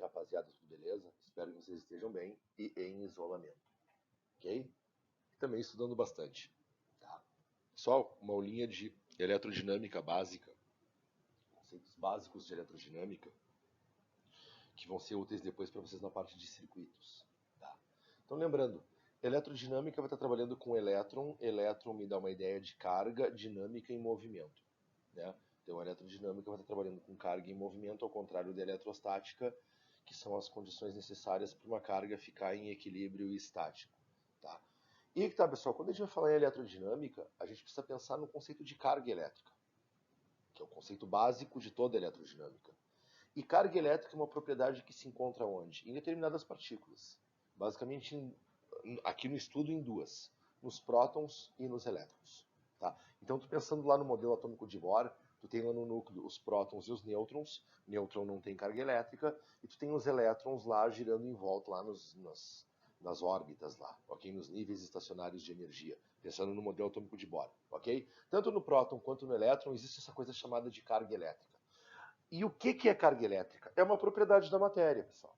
rapaziada? Tudo beleza? Espero que vocês estejam bem e em isolamento, ok? Também estudando bastante, tá? Só uma aulinha de eletrodinâmica básica, conceitos básicos de eletrodinâmica, que vão ser úteis depois para vocês na parte de circuitos, tá? Então lembrando, eletrodinâmica vai estar trabalhando com elétron, elétron me dá uma ideia de carga, dinâmica e movimento, né? Então a eletrodinâmica vai estar trabalhando com carga em movimento, ao contrário da eletrostática, que são as condições necessárias para uma carga ficar em equilíbrio estático, tá? E aí que tá, pessoal, quando a gente vai falar em eletrodinâmica, a gente precisa pensar no conceito de carga elétrica, que é o conceito básico de toda a eletrodinâmica. E carga elétrica é uma propriedade que se encontra onde? Em determinadas partículas. Basicamente, aqui no estudo, em duas. Nos prótons e nos elétrons. Tá? Então, tu pensando lá no modelo atômico de Bohr, tu tem lá no núcleo os prótons e os nêutrons. Nêutron não tem carga elétrica. E tu tem os elétrons lá girando em volta, lá nas órbitas lá, ok? Nos níveis estacionários de energia, pensando no modelo atômico de Bohr, ok? Tanto no próton quanto no elétron existe essa coisa chamada de carga elétrica. E o que é carga elétrica? É uma propriedade da matéria, pessoal.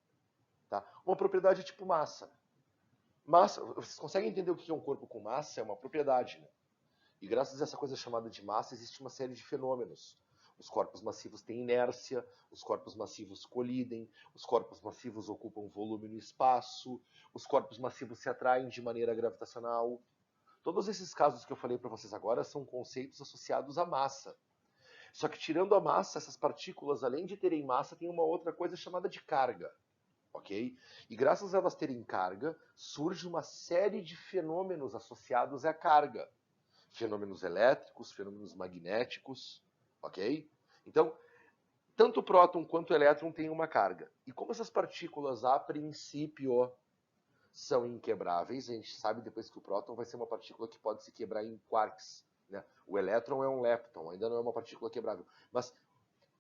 Tá? Uma propriedade tipo massa. Massa, vocês conseguem entender o que é um corpo com massa? É uma propriedade, né? E graças a essa coisa chamada de massa, existe uma série de fenômenos. Os corpos massivos têm inércia, os corpos massivos colidem, os corpos massivos ocupam volume no espaço, os corpos massivos se atraem de maneira gravitacional. Todos esses casos que eu falei para vocês agora são conceitos associados à massa. Só que tirando a massa, essas partículas, além de terem massa, tem uma outra coisa chamada de carga, ok? E graças a elas terem carga, surge uma série de fenômenos associados à carga. Fenômenos elétricos, fenômenos magnéticos, ok? Então, tanto o próton quanto o elétron têm uma carga. E como essas partículas, a princípio, são inquebráveis, a gente sabe depois que o próton vai ser uma partícula que pode se quebrar em quarks, né? O elétron é um lepton, ainda não é uma partícula quebrável. Mas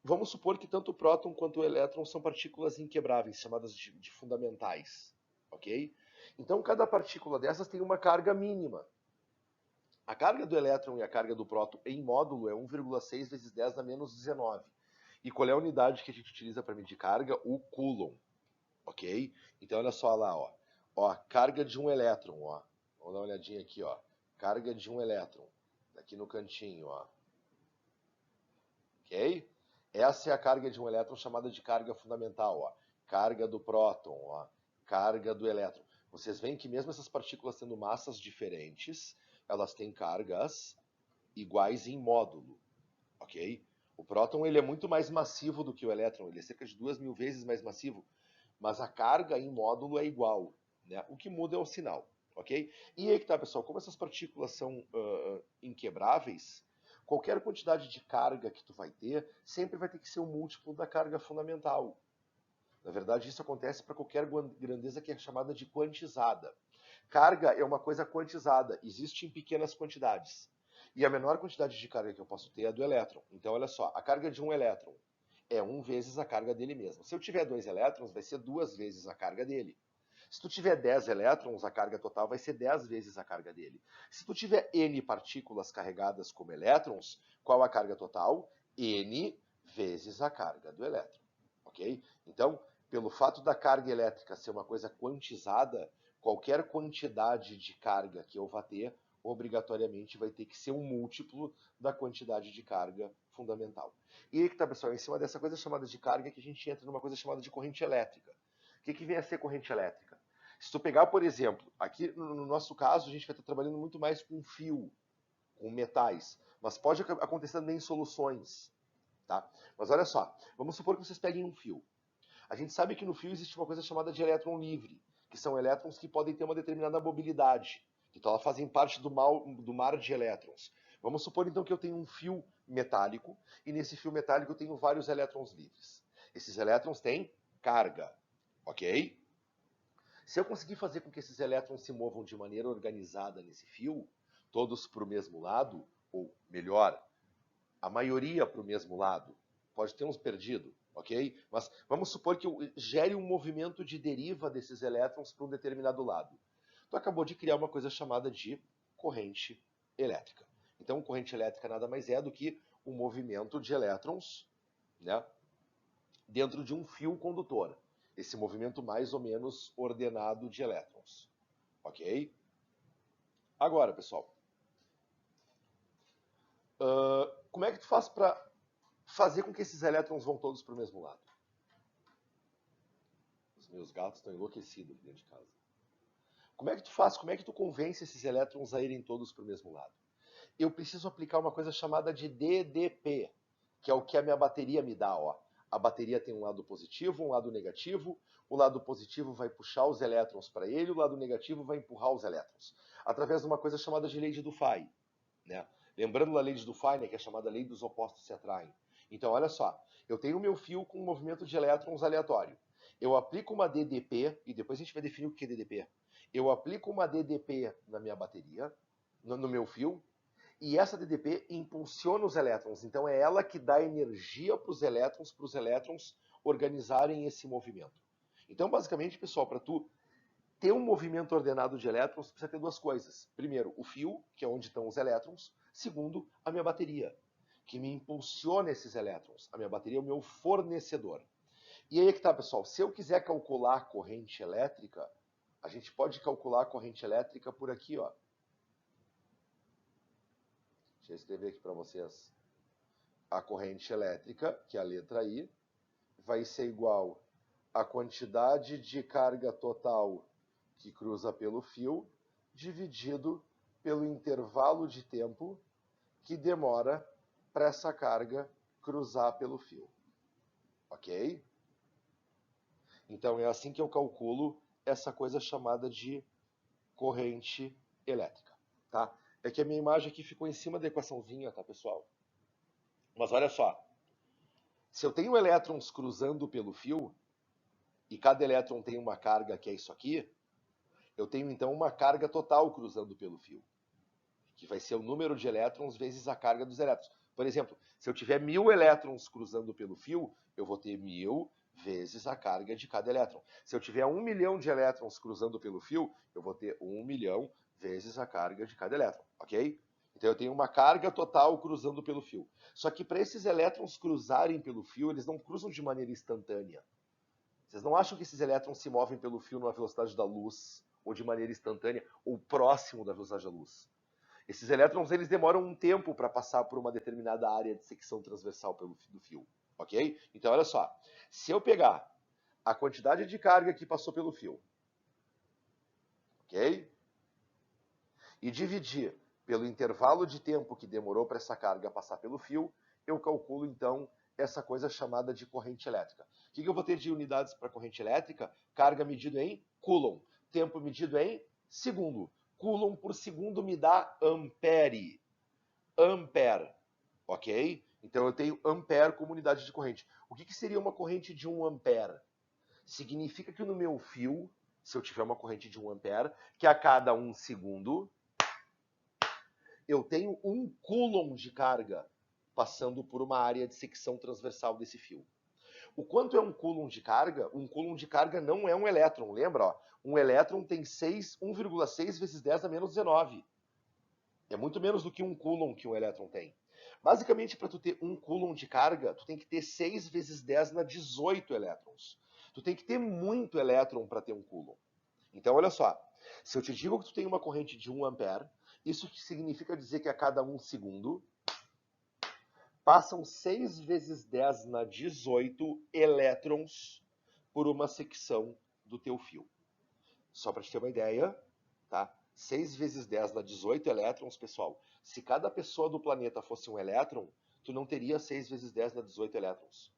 vamos supor que tanto o próton quanto o elétron são partículas inquebráveis, chamadas de fundamentais, ok? Então cada partícula dessas tem uma carga mínima. A carga do elétron e a carga do próton em módulo é 1,6 vezes 10 na menos 19. E qual é a unidade que a gente utiliza para medir carga? O Coulomb, ok? Então olha só lá, ó. Ó, carga de um elétron, ó. Vamos dar uma olhadinha aqui, ó. Carga de um elétron. Aqui no cantinho, ó. Ok? Essa é a carga de um elétron chamada de carga fundamental, ó. Carga do próton, ó. Carga do elétron. Vocês veem que mesmo essas partículas tendo massas diferentes, elas têm cargas iguais em módulo, ok? O próton ele é muito mais massivo do que o elétron, ele é cerca de 2.000 vezes mais massivo, mas a carga em módulo é igual, né? O que muda é o sinal, ok? E aí que tá, pessoal, como essas partículas são inquebráveis, qualquer quantidade de carga que tu vai ter, sempre vai ter que ser um múltiplo da carga fundamental. Na verdade, isso acontece para qualquer grandeza que é chamada de quantizada. Carga é uma coisa quantizada, existe em pequenas quantidades. E a menor quantidade de carga que eu posso ter é a do elétron. Então, olha só, a carga de um elétron é 1 vezes a carga dele mesmo. Se eu tiver 2 elétrons, vai ser 2 vezes a carga dele. Se tu tiver 10 elétrons, a carga total vai ser 10 vezes a carga dele. Se tu tiver N partículas carregadas como elétrons, qual a carga total? N vezes a carga do elétron. Ok? Então, pelo fato da carga elétrica ser uma coisa quantizada, qualquer quantidade de carga que eu vá ter, obrigatoriamente vai ter que ser um múltiplo da quantidade de carga fundamental. E aí que tá, pessoal, em cima dessa coisa chamada de carga que a gente entra numa coisa chamada de corrente elétrica. O que vem a ser corrente elétrica? Se tu pegar, por exemplo, aqui no nosso caso, a gente vai estar trabalhando muito mais com fio, com metais, mas pode acontecer também em soluções, tá? Mas olha só, vamos supor que vocês peguem um fio. A gente sabe que no fio existe uma coisa chamada de elétron livre, que são elétrons que podem ter uma determinada mobilidade. Então elas fazem parte do mar de elétrons. Vamos supor então que eu tenho um fio metálico, e nesse fio metálico eu tenho vários elétrons livres. Esses elétrons têm carga, ok? Se eu conseguir fazer com que esses elétrons se movam de maneira organizada nesse fio, todos para o mesmo lado, ou melhor, a maioria para o mesmo lado, pode ter uns perdidos, ok? Mas vamos supor que eu gere um movimento de deriva desses elétrons para um determinado lado. Tu acabou de criar uma coisa chamada de corrente elétrica. Então, corrente elétrica nada mais é do que o movimento de elétrons, né, dentro de um fio condutor. esse movimento mais ou menos ordenado de elétrons. Ok? Agora, pessoal, como é que tu faz para fazer com que esses elétrons vão todos para o mesmo lado? Os meus gatos estão enlouquecidos aqui dentro de casa. Como é que tu faz? Como é que tu convence esses elétrons a irem todos para o mesmo lado? Eu preciso aplicar uma coisa chamada de DDP, que é o que a minha bateria me dá, ó. A bateria tem um lado positivo, um lado negativo. O lado positivo vai puxar os elétrons para ele, o lado negativo vai empurrar os elétrons. Através de uma coisa chamada de lei de Dufay, né? Lembrando da lei de Dufay, né, que é chamada lei dos opostos se atraem. Então, olha só. Eu tenho o meu fio com um movimento de elétrons aleatório. Eu aplico uma DDP, e depois a gente vai definir o que é DDP. Eu aplico uma DDP na minha bateria, no meu fio, e essa DDP impulsiona os elétrons. Então é ela que dá energia para os elétrons organizarem esse movimento. Então, basicamente, pessoal, para tu ter um movimento ordenado de elétrons, precisa ter duas coisas. Primeiro, o fio, que é onde estão os elétrons. Segundo, a minha bateria, que me impulsiona esses elétrons. A minha bateria é o meu fornecedor. E aí é que tá, pessoal. Se eu quiser calcular a corrente elétrica, a gente pode calcular a corrente elétrica por aqui, ó. Deixa eu escrever aqui para vocês. A corrente elétrica, que é a letra I, vai ser igual à quantidade de carga total que cruza pelo fio, dividido pelo intervalo de tempo que demora para essa carga cruzar pelo fio. Ok? Então é assim que eu calculo essa coisa chamada de corrente elétrica. Tá? É que a minha imagem aqui ficou em cima da equaçãozinha, tá, pessoal? Mas olha só. Se eu tenho elétrons cruzando pelo fio, e cada elétron tem uma carga que é isso aqui, eu tenho então uma carga total cruzando pelo fio, que vai ser o número de elétrons vezes a carga dos elétrons. Por exemplo, se eu tiver 1000 elétrons cruzando pelo fio, eu vou ter 1000 vezes a carga de cada elétron. Se eu tiver 1 milhão de elétrons cruzando pelo fio, eu vou ter 1 milhão vezes a carga de cada elétron, ok? Então eu tenho uma carga total cruzando pelo fio. Só que para esses elétrons cruzarem pelo fio, eles não cruzam de maneira instantânea. Vocês não acham que esses elétrons se movem pelo fio numa velocidade da luz, ou de maneira instantânea, ou próximo da velocidade da luz? Esses elétrons eles demoram um tempo para passar por uma determinada área de secção transversal do fio, ok? Então olha só, se eu pegar a quantidade de carga que passou pelo fio, ok? E dividir pelo intervalo de tempo que demorou para essa carga passar pelo fio, eu calculo então essa coisa chamada de corrente elétrica. O que eu vou ter de unidades para corrente elétrica? Carga medido em Coulomb, tempo medido em segundo. Coulomb por segundo me dá ampere. Ampere, ok? Então eu tenho ampere como unidade de corrente. O que seria uma corrente de 1 ampere? Significa que no meu fio, se eu tiver uma corrente de 1 ampere, que a cada 1 segundo, eu tenho 1 coulomb de carga passando por uma área de secção transversal desse fio. O quanto é 1 coulomb de carga? 1 coulomb de carga não é um elétron, lembra? Ó? Um elétron tem 1,6 vezes 10 a menos 19. É muito menos do que 1 coulomb que um elétron tem. Basicamente, para tu ter 1 coulomb de carga, tu tem que ter 6 vezes 10 na 18 elétrons. Tu tem que ter muito elétron para ter 1 coulomb. Então, olha só. Se eu te digo que tu tem uma corrente de 1 ampere, isso significa dizer que a cada 1 segundo passam 6 vezes 10 na 18 elétrons por uma secção do teu fio. Só para te ter uma ideia, tá? 6 vezes 10 na 18 elétrons, pessoal. Se cada pessoa do planeta fosse um elétron, tu não teria 6 vezes 10 na 18 elétrons.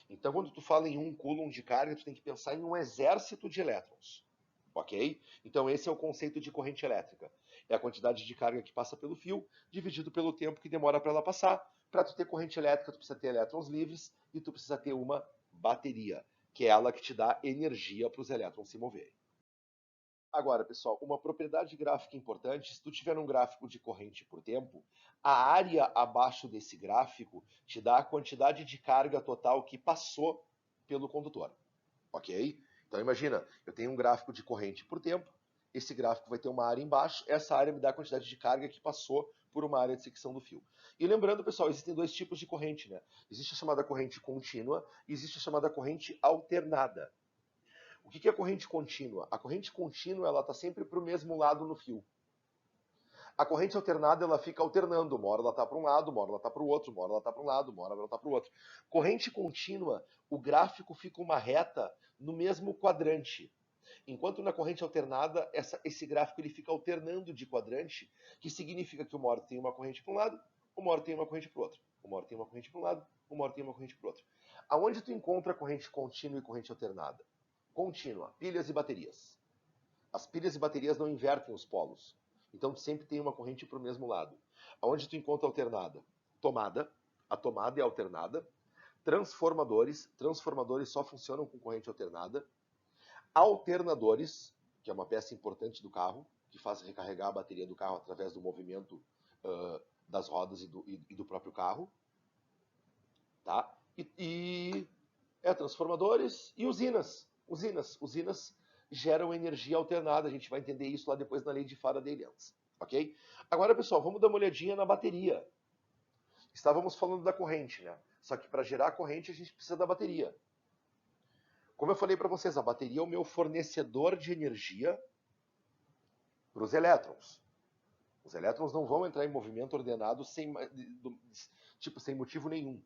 Então, quando tu fala em 1 coulomb de carga, tu tem que pensar em um exército de elétrons. Ok? Então, esse é o conceito de corrente elétrica. É a quantidade de carga que passa pelo fio, dividido pelo tempo que demora para ela passar. Para tu ter corrente elétrica, tu precisa ter elétrons livres e tu precisa ter uma bateria, que é ela que te dá energia para os elétrons se moverem. Agora, pessoal, uma propriedade gráfica importante, se tu tiver um gráfico de corrente por tempo, a área abaixo desse gráfico te dá a quantidade de carga total que passou pelo condutor, ok? Então imagina, eu tenho um gráfico de corrente por tempo, esse gráfico vai ter uma área embaixo, essa área me dá a quantidade de carga que passou por uma área de secção do fio. E lembrando, pessoal, existem dois tipos de corrente, né? Existe a chamada corrente contínua e existe a chamada corrente alternada. O que é corrente contínua? A corrente contínua ela está sempre para o mesmo lado no fio. A corrente alternada ela fica alternando, uma hora ela está para um lado, uma hora ela está para o outro, uma hora ela está para um lado, uma hora ela está para o outro. Corrente contínua, o gráfico fica uma reta no mesmo quadrante. Enquanto na corrente alternada, esse gráfico ele fica alternando de quadrante, que significa que uma hora tem uma corrente para um lado, uma hora tem uma corrente para o outro. Uma hora tem uma corrente para um lado, uma hora tem uma corrente para o outro. Aonde tu encontra corrente contínua e corrente alternada? Contínua, pilhas e baterias. As pilhas e baterias não invertem os polos. Então tu sempre tem uma corrente para o mesmo lado. Aonde tu encontra alternada? Tomada, a tomada é alternada. Transformadores só funcionam com corrente alternada. Alternadores, que é uma peça importante do carro, que faz recarregar a bateria do carro através do movimento das rodas e do próprio carro. Tá? Transformadores e usinas. Usinas geram energia alternada. A gente vai entender isso lá depois na lei de Faraday-Lenz. Ok? Agora, pessoal, vamos dar uma olhadinha na bateria. Estávamos falando da corrente, né? Só que para gerar a corrente a gente precisa da bateria. Como eu falei para vocês, a bateria é o meu fornecedor de energia para os elétrons. Os elétrons não vão entrar em movimento ordenado sem motivo nenhum.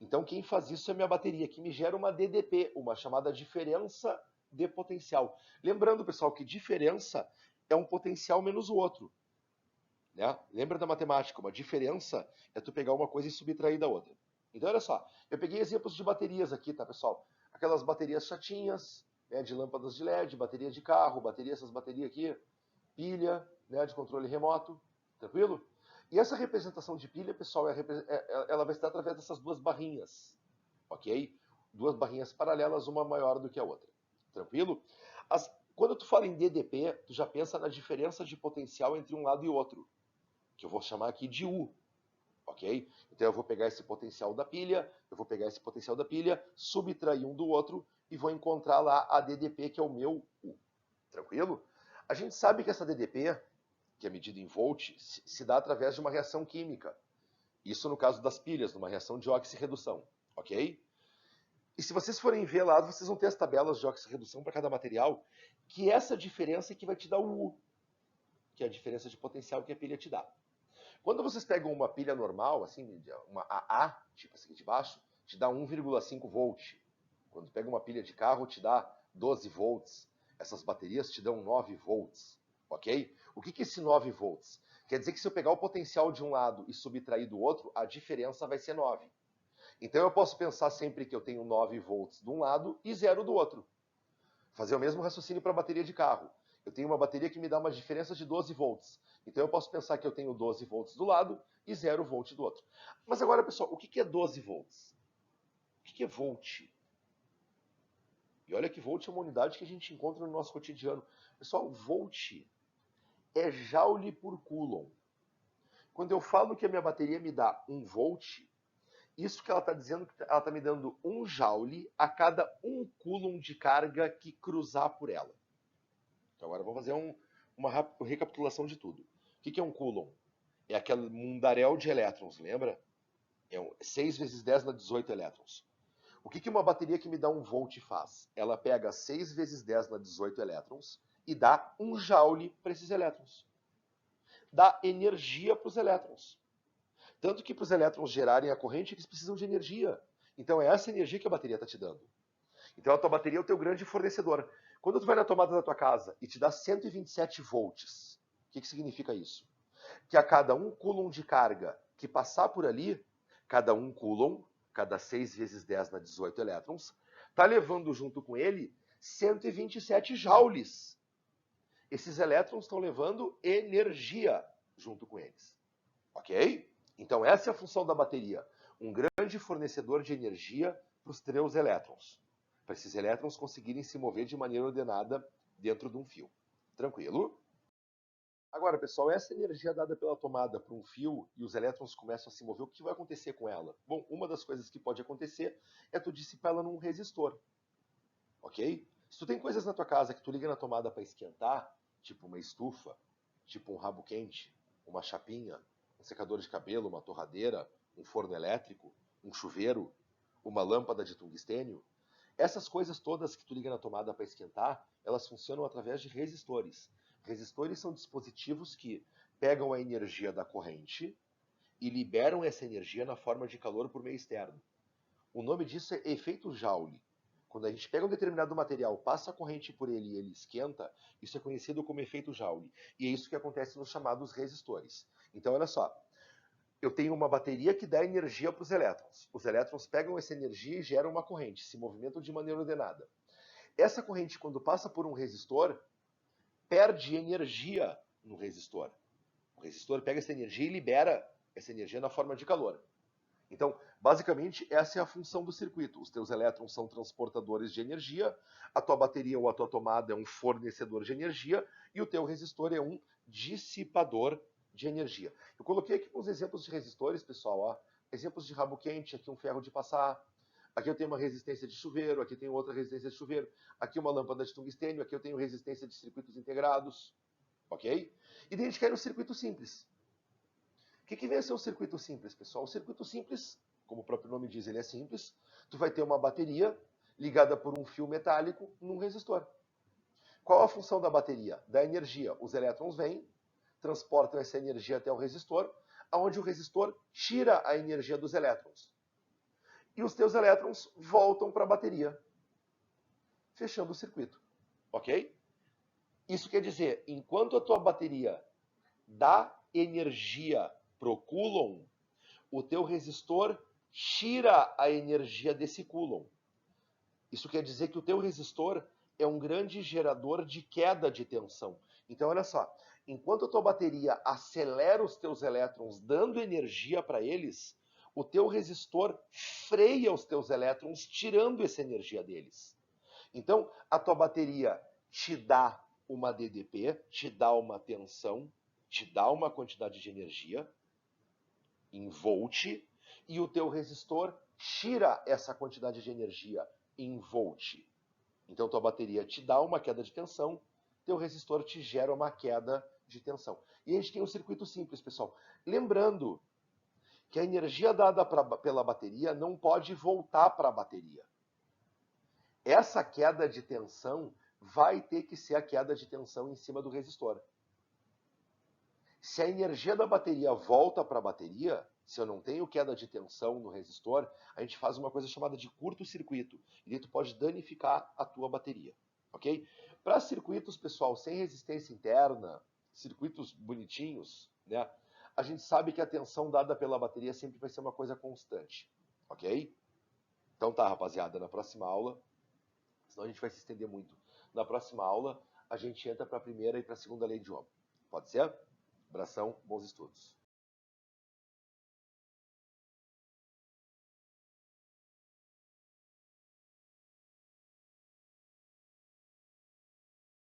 Então quem faz isso é a minha bateria, que me gera uma DDP, uma chamada diferença de potencial. Lembrando, pessoal, que diferença é um potencial menos o outro. Né? Lembra da matemática, uma diferença é tu pegar uma coisa e subtrair da outra. Então olha só, eu peguei exemplos de baterias aqui, tá, pessoal? Aquelas baterias chatinhas, né, de lâmpadas de LED, bateria de carro, essas baterias aqui, pilha, né, de controle remoto, tranquilo? E essa representação de pilha, pessoal, ela vai estar através dessas duas barrinhas, ok? Duas barrinhas paralelas, uma maior do que a outra, tranquilo? Quando tu fala em DDP, tu já pensa na diferença de potencial entre um lado e outro, que eu vou chamar aqui de U, ok? Então eu vou pegar esse potencial da pilha, subtrair um do outro e vou encontrar lá a DDP, que é o meu U, tranquilo? A gente sabe que essa DDP, que é medida em volt, se dá através de uma reação química. Isso no caso das pilhas, numa reação de oxirredução, ok? E se vocês forem ver lá, vocês vão ter as tabelas de oxirredução para cada material, que essa diferença é que vai te dar o U, que é a diferença de potencial que a pilha te dá. Quando vocês pegam uma pilha normal, assim, uma AA, tipo essa aqui de baixo, te dá 1,5 volt. Quando pega uma pilha de carro, te dá 12 volts. Essas baterias te dão 9 volts, ok? O que é esse 9 volts? Quer dizer que se eu pegar o potencial de um lado e subtrair do outro, a diferença vai ser 9. Então eu posso pensar sempre que eu tenho 9 volts de um lado e 0 do outro. Fazer o mesmo raciocínio para a bateria de carro. Eu tenho uma bateria que me dá uma diferença de 12 volts. Então eu posso pensar que eu tenho 12 volts do lado e 0 volt do outro. Mas agora, pessoal, o que é 12 volts? O que é volt? E olha que volt é uma unidade que a gente encontra no nosso cotidiano. Pessoal, volt é joule por coulomb. Quando eu falo que a minha bateria me dá 1 volt, isso que ela está dizendo que ela está me dando 1 joule a cada 1 coulomb de carga que cruzar por ela. Então agora vamos fazer uma recapitulação de tudo. O que é um coulomb? É aquele mundaréu de elétrons, lembra? É 6 vezes 10 na 18 elétrons. O que uma bateria que me dá 1 volt faz? Ela pega 6 vezes 10 na 18 elétrons e dá 1 joule para esses elétrons. Dá energia para os elétrons. Tanto que para os elétrons gerarem a corrente, eles precisam de energia. Então é essa energia que a bateria está te dando. Então a tua bateria é o teu grande fornecedor. Quando tu vai na tomada da tua casa e te dá 127 volts, o que significa isso? Que a cada 1 coulomb de carga que passar por ali, cada 1 coulomb, cada 6 vezes 10 na 18 elétrons, está levando junto com ele 127 joules. Esses elétrons estão levando energia junto com eles. Ok? Então essa é a função da bateria. Um grande fornecedor de energia para os teus elétrons. Para esses elétrons conseguirem se mover de maneira ordenada dentro de um fio. Tranquilo? Agora, pessoal, essa energia dada pela tomada para um fio e os elétrons começam a se mover, o que vai acontecer com ela? Bom, uma das coisas que pode acontecer é tu dissipar ela num resistor. Ok? Se tu tem coisas na tua casa que tu liga na tomada para esquentar, tipo uma estufa, tipo um rabo quente, uma chapinha, um secador de cabelo, uma torradeira, um forno elétrico, um chuveiro, uma lâmpada de tungstênio, Essas coisas todas que tu liga na tomada para esquentar, elas funcionam através de resistores. Resistores são dispositivos que pegam a energia da corrente e liberam essa energia na forma de calor por meio externo. O nome disso é efeito Joule. Quando a gente pega um determinado material, passa a corrente por ele e ele esquenta, isso é conhecido como efeito Joule. E é isso que acontece nos chamados resistores. Então, olha só. Eu tenho uma bateria que dá energia para os elétrons. Os elétrons pegam essa energia e geram uma corrente, se movimentam de maneira ordenada. Essa corrente, quando passa por um resistor, perde energia no resistor. O resistor pega essa energia e libera essa energia na forma de calor. Então, basicamente, essa é a função do circuito. Os teus elétrons são transportadores de energia, a tua bateria ou a tua tomada é um fornecedor de energia e o teu resistor é um dissipador de energia. Eu coloquei aqui uns exemplos de resistores, pessoal. Ó. Exemplos de rabo quente, aqui um ferro de passar. Aqui eu tenho uma resistência de chuveiro, aqui eu tenho outra resistência de chuveiro. Aqui uma lâmpada de tungstênio, aqui eu tenho resistência de circuitos integrados. Ok? E daí a gente quer um circuito simples. O que vem a ser um circuito simples, pessoal? O circuito simples, como o próprio nome diz, ele é simples. Tu vai ter uma bateria ligada por um fio metálico num resistor. Qual a função da bateria? Da energia. Os elétrons vêm, transportam essa energia até o resistor, onde o resistor tira a energia dos elétrons. E os teus elétrons voltam para a bateria, fechando o circuito. Ok? Isso quer dizer, enquanto a tua bateria dá energia pro Coulomb, o teu resistor tira a energia desse Coulomb. Isso quer dizer que o teu resistor é um grande gerador de queda de tensão. Então, olha só, enquanto a tua bateria acelera os teus elétrons, dando energia para eles, o teu resistor freia os teus elétrons, tirando essa energia deles. Então, a tua bateria te dá uma DDP, te dá uma tensão, te dá uma quantidade de energia em volt, e o teu resistor tira essa quantidade de energia em volt. Então, tua bateria te dá uma queda de tensão, teu resistor te gera uma queda de tensão. E a gente tem um circuito simples, pessoal. Lembrando que a energia dada pela bateria não pode voltar para a bateria. Essa queda de tensão vai ter que ser a queda de tensão em cima do resistor. Se a energia da bateria volta para a bateria, se eu não tenho queda de tensão no resistor, a gente faz uma coisa chamada de curto-circuito. E daí tu pode danificar a tua bateria. Ok? Para circuitos, pessoal, sem resistência interna, circuitos bonitinhos, né? A gente sabe que a tensão dada pela bateria sempre vai ser uma coisa constante. Ok? Então tá, rapaziada, na próxima aula, senão a gente vai se estender muito. Na próxima aula, a gente entra para a primeira e para a segunda lei de Ohm. Pode ser? Abração, bons estudos.